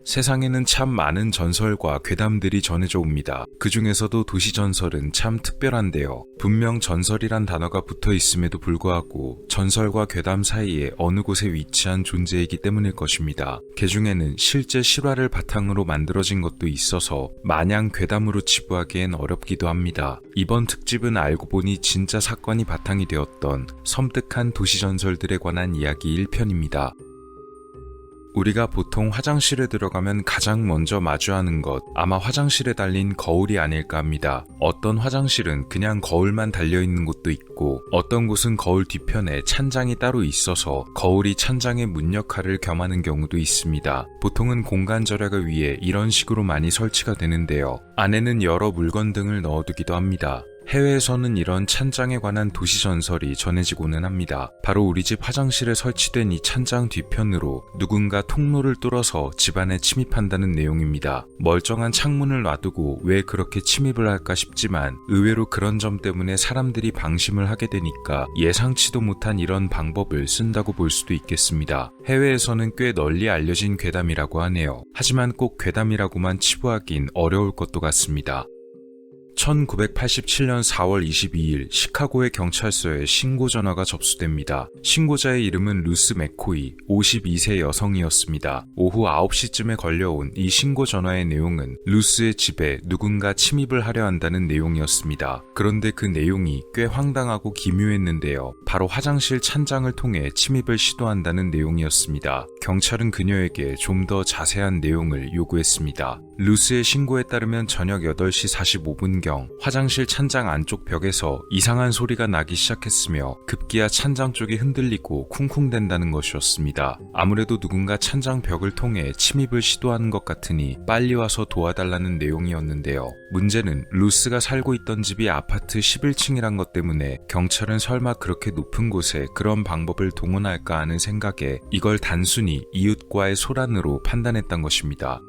세상에는 참 많은 전설과 괴담들이 전해져 옵니다. 그 중에서도 도시 전설은 참 특별한데요. 분명 전설이란 단어가 붙어 있음에도 불구하고 전설과 괴담 사이에 어느 곳에 위치한 존재이기 때문일 것입니다. 그 중에는 실제 실화를 바탕으로 만들어진 것도 있어서 마냥 괴담으로 치부하기엔 어렵기도 합니다. 이번 특집은 알고 보니 진짜 사건이 바탕이 되었던 섬뜩한 도시 전설들에 관한 이야기 1편입니다. 우리가 보통 화장실에 들어가면 가장 먼저 마주하는 것, 아마 화장실에 달린 거울이 아닐까 합니다. 어떤 화장실은 그냥 거울만 달려있는 곳도 있고, 어떤 곳은 거울 뒤편에 찬장이 따로 있어서 거울이 찬장의 문 역할을 겸하는 경우도 있습니다. 보통은 공간 절약을 위해 이런 식으로 많이 설치가 되는데요. 안에는 여러 물건 등을 넣어두기도 합니다. 해외에서는 이런 찬장에 관한 도시 전설이 전해지고는 합니다. 바로 우리 집 화장실에 설치된 이 찬장 뒤편으로 누군가 통로를 뚫어서 집 안에 침입한다는 내용입니다. 멀쩡한 창문을 놔두고 왜 그렇게 침입을 할까 싶지만 의외로 그런 점 때문에 사람들이 방심을 하게 되니까 예상치도 못한 이런 방법을 쓴다고 볼 수도 있겠습니다. 해외에서는 꽤 널리 알려진 괴담이라고 하네요. 하지만 꼭 괴담이라고만 치부하긴 어려울 것도 같습니다. 1987년 4월 22일 시카고의 경찰서에 신고 전화가 접수됩니다. 신고자의 이름은 루스 맥코이, 52세 여성이었습니다. 오후 9시쯤에 걸려온 이 신고 전화의 내용은 루스의 집에 누군가 침입을 하려 한다는 내용이었습니다. 그런데 그 내용이 꽤 황당하고 기묘했는데요. 바로 화장실 찬장을 통해 침입을 시도한다는 내용이었습니다. 경찰은 그녀에게 좀 더 자세한 내용을 요구했습니다. 루스의 신고에 따르면 저녁 8시 45분경 화장실 찬장 안쪽 벽에서 이상한 소리가 나기 시작했으며 급기야 찬장 쪽이 흔들리고 쿵쿵댄다는 것이었습니다. 아무래도 누군가 찬장 벽을 통해 침입을 시도하는 것 같으니 빨리 와서 도와달라는 내용이었는데요. 문제는 루스가 살고 있던 집이 아파트 11층이란 것 때문에 경찰은 설마 그렇게 높은 곳에 그런 방법을 동원할까 하는 생각에 이걸 단순히 이웃과의 소란으로 판단했던 것입니다.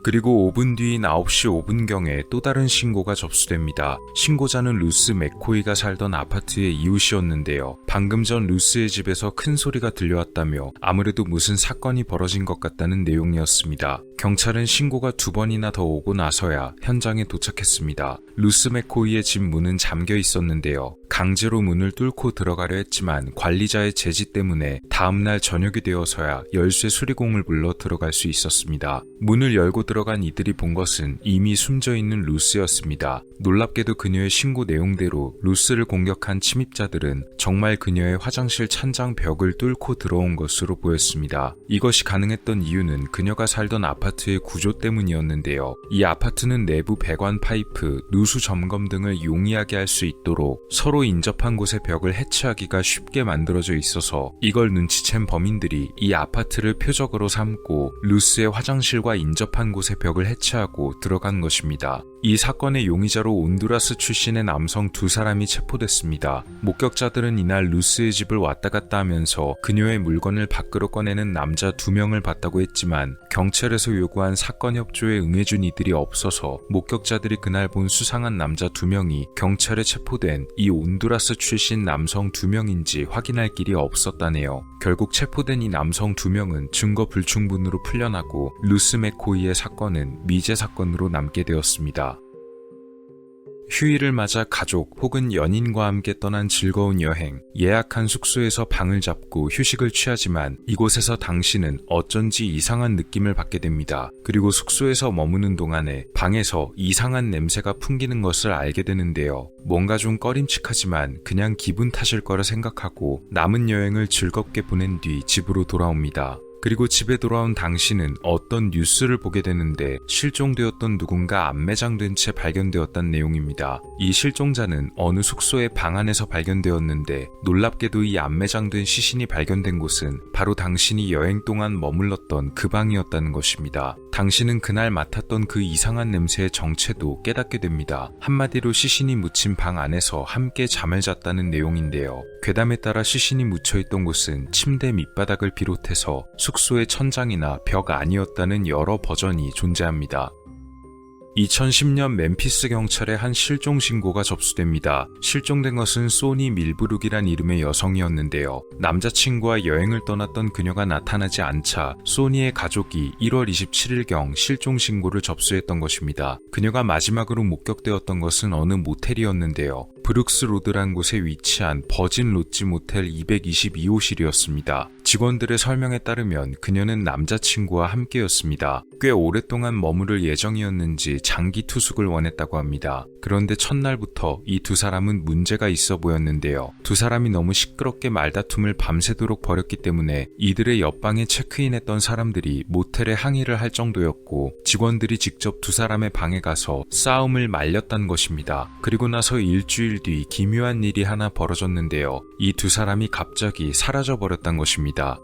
그리고 5분 뒤인 9시 5분경에 또 다른 신고가 접수됩니다. 신고자는 루스 맥코이가 살던 아파트의 이웃이었는데요. 방금 전 루스의 집에서 큰 소리가 들려왔다며 아무래도 무슨 사건이 벌어진 것 같다는 내용이었습니다. 경찰은 신고가 2번이나 더 오고 나서야 현장에 도착했습니다. 루스 맥코이의 집 문은 잠겨 있었는데요. 강제로 문을 뚫고 들어가려 했지만 관리자의 제지 때문에 다음날 저녁이 되어서야 열쇠 수리공을 불러 들어갈 수 있었습니다. 문을 열고 들어간 이들이 본 것은 이미 숨져있는 루스였습니다. 놀랍게도 그녀의 신고 내용대로 루스를 공격한 침입자들은 정말 그녀의 화장실 찬장 벽을 뚫고 들어온 것으로 보였습니다. 이것이 가능했던 이유는 그녀가 살던 아파트의 구조 때문이었는데요. 이 아파트는 내부 배관 파이프, 누수 점검 등을 용이하게 할 수 있도록 서로 인접한 곳의 벽을 해체하기가 쉽게 만들어져 있어서 이걸 눈치챈 범인들이 이 아파트를 표적으로 삼고 루스의 화장실과 인접한 곳의 벽을 해체하고 들어간 것입니다. 이 사건의 용의자로 온두라스 출신의 남성 2사람이 체포됐습니다. 목격자들은 이날 루스의 집을 왔다 갔다 하면서 그녀의 물건을 밖으로 꺼내는 남자 2명을 봤다고 했지만 경찰에서 요구한 사건 협조에 응해준 이들이 없어서 목격자들이 그날 본 수상한 남자 2명이 경찰에 체포된 이 온두라스 출신 남성 2명인지 확인할 길이 없었다네요. 결국 체포된 이 남성 2명은 증거 불충분으로 풀려나고 루스 맥코이의 사건은 미제 사건으로 남게 되었습니다. 휴일을 맞아 가족 혹은 연인과 함께 떠난 즐거운 여행, 예약한 숙소에서 방을 잡고 휴식을 취하지만 이곳에서 당신은 어쩐지 이상한 느낌을 받게 됩니다. 그리고 숙소에서 머무는 동안에 방에서 이상한 냄새가 풍기는 것을 알게 되는데요. 뭔가 좀 꺼림칙하지만 그냥 기분 탓일 거라 생각하고 남은 여행을 즐겁게 보낸 뒤 집으로 돌아옵니다. 그리고 집에 돌아온 당신은 어떤 뉴스를 보게 되는데 실종되었던 누군가 안매장된 채 발견되었다는 내용입니다. 이 실종자는 어느 숙소의 방 안에서 발견되었는데 놀랍게도 이 안매장된 시신이 발견된 곳은 바로 당신이 여행 동안 머물렀던 그 방이었다는 것입니다. 당신은 그날 맡았던 그 이상한 냄새의 정체도 깨닫게 됩니다. 한마디로 시신이 묻힌 방 안에서 함께 잠을 잤다는 내용인데요. 괴담에 따라 시신이 묻혀있던 곳은 침대 밑바닥을 비롯해서 숙소의 천장이나 벽 아니었다는 여러 버전이 존재합니다. 2010년 멤피스 경찰에 한 실종 신고가 접수됩니다. 실종된 것은 소니 밀브룩이란 이름의 여성이었는데요. 남자친구와 여행을 떠났던 그녀가 나타나지 않자 소니의 가족이 1월 27일경 실종 신고를 접수했던 것입니다. 그녀가 마지막으로 목격되었던 것은 어느 모텔이었는데요. 브룩스 로드란 곳에 위치한 버진 로지 모텔 222호실이었습니다. 직원들의 설명에 따르면 그녀는 남자친구와 함께였습니다. 꽤 오랫동안 머무를 예정이었는지 장기 투숙을 원했다고 합니다. 그런데 첫날부터 이 두 사람은 문제가 있어 보였는데요. 두 사람이 너무 시끄럽게 말다툼을 밤새도록 벌였기 때문에 이들의 옆방에 체크인했던 사람들이 모텔에 항의를 할 정도였고 직원들이 직접 두 사람의 방에 가서 싸움을 말렸다는 것입니다. 그리고 나서 일주일 뒤 기묘한 일이 하나 벌어졌는데요. 이 두 사람이 갑자기 사라져버렸단 것입니다.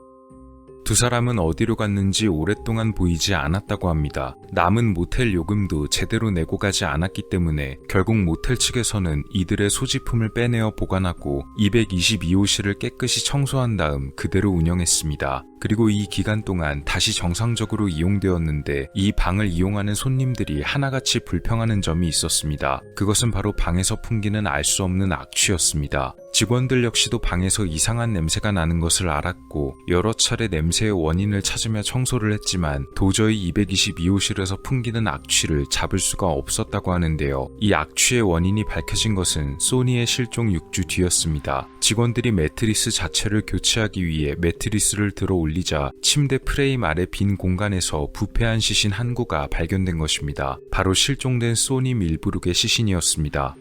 두 사람은 어디로 갔는지 오랫동안 보이지 않았다고 합니다. 남은 모텔 요금도 제대로 내고 가지 않았기 때문에 결국 모텔 측에서는 이들의 소지품을 빼내어 보관하고 222호실을 깨끗이 청소한 다음 그대로 운영했습니다. 그리고 이 기간 동안 다시 정상적으로 이용되었는데 이 방을 이용하는 손님들이 하나같이 불평하는 점이 있었습니다. 그것은 바로 방에서 풍기는 알 수 없는 악취였습니다. 직원들 역시도 방에서 이상한 냄새가 나는 것을 알았고 여러 차례 냄새의 원인을 찾으며 청소를 했지만 도저히 222호실에서 풍기는 악취를 잡을 수가 없었다고 하는데요. 이 악취의 원인이 밝혀진 것은 소니의 실종 6주 뒤였습니다. 직원들이 매트리스 자체를 교체하기 위해 매트리스를 들어 올리자 침대 프레임 아래 빈 공간에서 부패한 시신 한 구가 발견된 것입니다. 바로 실종된 소니 밀브룩의 시신이었습니다.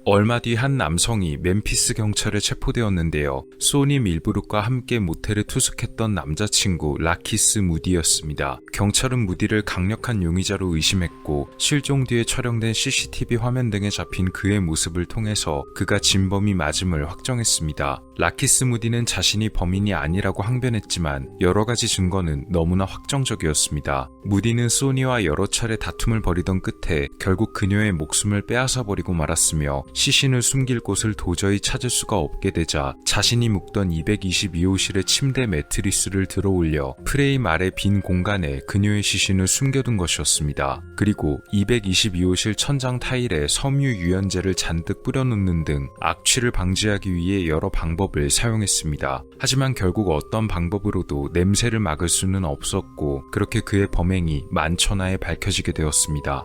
얼마 뒤 한 남성이 멤피스 경찰에 체포되었는데요. 소니 밀브룩과 함께 모텔에 투숙했던 남자친구 라키스 무디였습니다. 경찰은 무디를 강력한 용의자로 의심했고 실종 뒤에 촬영된 CCTV 화면 등에 잡힌 그의 모습을 통해서 그가 진범이 맞음을 확정했습니다. 라키스 무디는 자신이 범인이 아니라고 항변했지만 여러 가지 증거는 너무나 확정적이었습니다. 무디는 소니와 여러 차례 다툼을 벌이던 끝에 결국 그녀의 목숨을 빼앗아버리고 말았으며 시신을 숨길 곳을 도저히 찾을 수가 없게 되자 자신이 묵던 222호실의 침대 매트리스를 들어 올려 프레임 아래 빈 공간에 그녀의 시신을 숨겨둔 것이었습니다. 그리고 222호실 천장 타일에 섬유 유연제를 잔뜩 뿌려놓는 등 악취를 방지하기 위해 여러 방법을 사용했습니다. 하지만 결국 어떤 방법으로도 냄새를 막을 수는 없었고 그렇게 그의 범행이 만천하에 밝혀지게 되었습니다.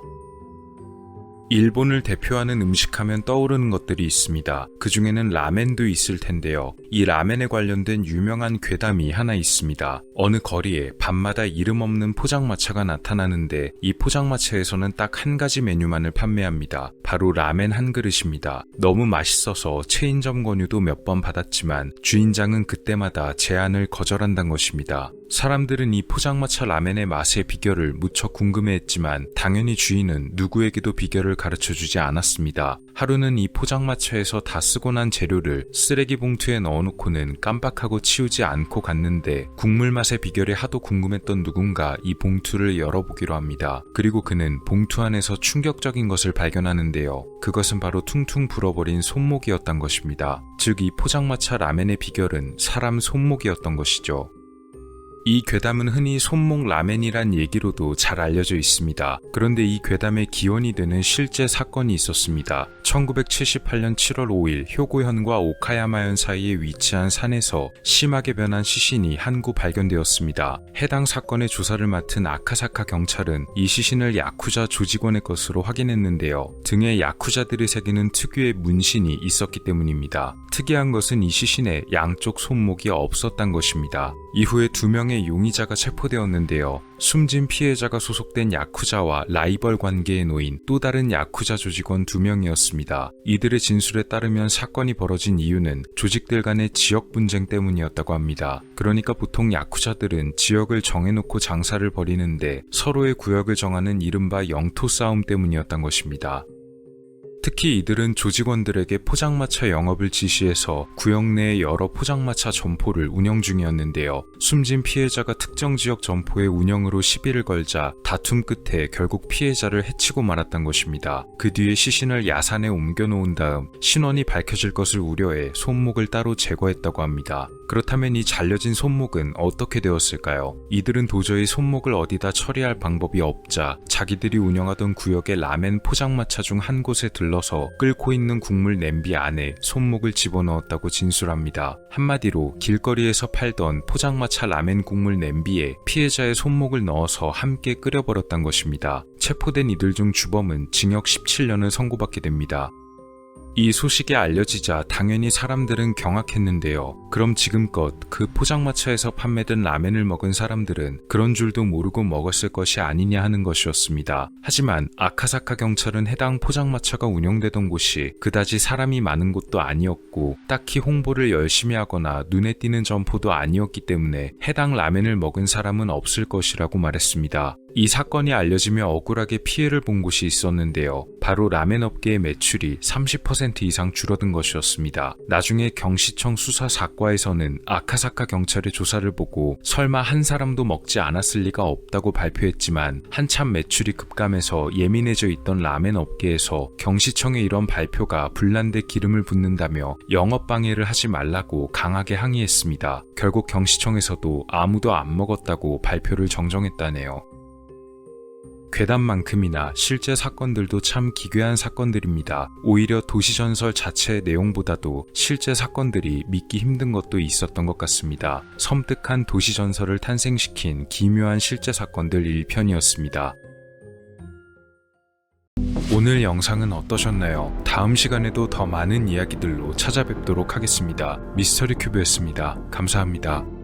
일본을 대표하는 음식하면 떠오르는 것들이 있습니다. 그 중에는 라멘도 있을 텐데요. 이 라멘에 관련된 유명한 괴담이 하나 있습니다. 어느 거리에 밤마다 이름 없는 포장마차가 나타나는데 이 포장마차에서는 딱 한 가지 메뉴만을 판매합니다. 바로 라멘 한 그릇입니다. 너무 맛있어서 체인점 권유도 몇 번 받았지만 주인장은 그때마다 제안을 거절한다는 것입니다. 사람들은 이 포장마차 라멘의 맛의 비결을 무척 궁금해했지만 당연히 주인은 누구에게도 비결을 가르쳐주지 않았습니다. 하루는 이 포장마차에서 다 쓰고 난 재료를 쓰레기 봉투에 넣어놓고는 깜빡하고 치우지 않고 갔는데 국물 맛의 비결이 하도 궁금했던 누군가 이 봉투를 열어보기로 합니다. 그리고 그는 봉투 안에서 충격적인 것을 발견하는데요. 그것은 바로 퉁퉁 불어버린 손목이었던 것입니다. 즉 이 포장마차 라멘의 비결은 사람 손목이었던 것이죠. 이 괴담은 흔히 손목 라멘이란 얘기로도 잘 알려져 있습니다. 그런데 이 괴담의 기원이 되는 실제 사건이 있었습니다. 1978년 7월 5일 효고현과 오카야마현 사이에 위치한 산에서 심하게 변한 시신이 한 구 발견되었습니다. 해당 사건의 조사를 맡은 아카사카 경찰은 이 시신을 야쿠자 조직원의 것으로 확인했는데요. 등에 야쿠자들이 새기는 특유의 문신이 있었기 때문입니다. 특이한 것은 이 시신에 양쪽 손목이 없었던 것입니다. 이후에 2명의 용의자가 체포되었는데요. 숨진 피해자가 소속된 야쿠자와 라이벌 관계에 놓인 또 다른 야쿠자 조직원 2명이었습니다. 이들의 진술에 따르면 사건이 벌어진 이유는 조직들 간의 지역 분쟁 때문이었다고 합니다. 그러니까 보통 야쿠자들은 지역을 정해놓고 장사를 벌이는데 서로의 구역을 정하는 이른바 영토 싸움 때문이었던 것입니다. 특히 이들은 조직원들에게 포장마차 영업을 지시해서 구역 내에 여러 포장마차 점포를 운영 중이었는데요. 숨진 피해자가 특정 지역 점포의 운영으로 시비를 걸자 다툼 끝에 결국 피해자를 해치고 말았던 것입니다. 그 뒤에 시신을 야산에 옮겨놓은 다음 신원이 밝혀질 것을 우려해 손목을 따로 제거했다고 합니다. 그렇다면 이 잘려진 손목은 어떻게 되었을까요? 이들은 도저히 손목을 어디다 처리할 방법이 없자 자기들이 운영하던 구역의 라멘 포장마차 중 한 곳에 들러서 끓고 있는 국물 냄비 안에 손목을 집어넣었다고 진술합니다. 한마디로 길거리에서 팔던 포장마차 라멘 국물 냄비에 피해자의 손목을 넣어서 함께 끓여버렸단 것입니다. 체포된 이들 중 주범은 징역 17년을 선고받게 됩니다. 이 소식이 알려지자 당연히 사람들은 경악했는데요. 그럼 지금껏 그 포장마차에서 판매된 라멘을 먹은 사람들은 그런 줄도 모르고 먹었을 것이 아니냐 하는 것이었습니다. 하지만 아카사카 경찰은 해당 포장마차가 운영되던 곳이 그다지 사람이 많은 곳도 아니었고 딱히 홍보를 열심히 하거나 눈에 띄는 점포도 아니었기 때문에 해당 라멘을 먹은 사람은 없을 것이라고 말했습니다. 이 사건이 알려지며 억울하게 피해를 본 곳이 있었는데요. 바로 라멘 업계의 매출이 30% 이상 줄어든 것이었습니다. 나중에 경시청 수사사과에서는 아카사카 경찰의 조사를 보고 설마 한 사람도 먹지 않았을 리가 없다고 발표했지만 한참 매출이 급감해서 예민해져 있던 라멘 업계에서 경시청의 이런 발표가 불난데 기름을 붓는다며 영업방해를 하지 말라고 강하게 항의했습니다. 결국 경시청에서도 아무도 안 먹었다고 발표를 정정했다네요. 괴담만큼이나 실제 사건들도 참 기괴한 사건들입니다. 오히려 도시전설 자체의 내용보다도 실제 사건들이 믿기 힘든 것도 있었던 것 같습니다. 섬뜩한 도시전설을 탄생시킨 기묘한 실제 사건들 1편이었습니다. 오늘 영상은 어떠셨나요? 다음 시간에도 더 많은 이야기들로 찾아뵙도록 하겠습니다. 미스터리 큐브였습니다. 감사합니다.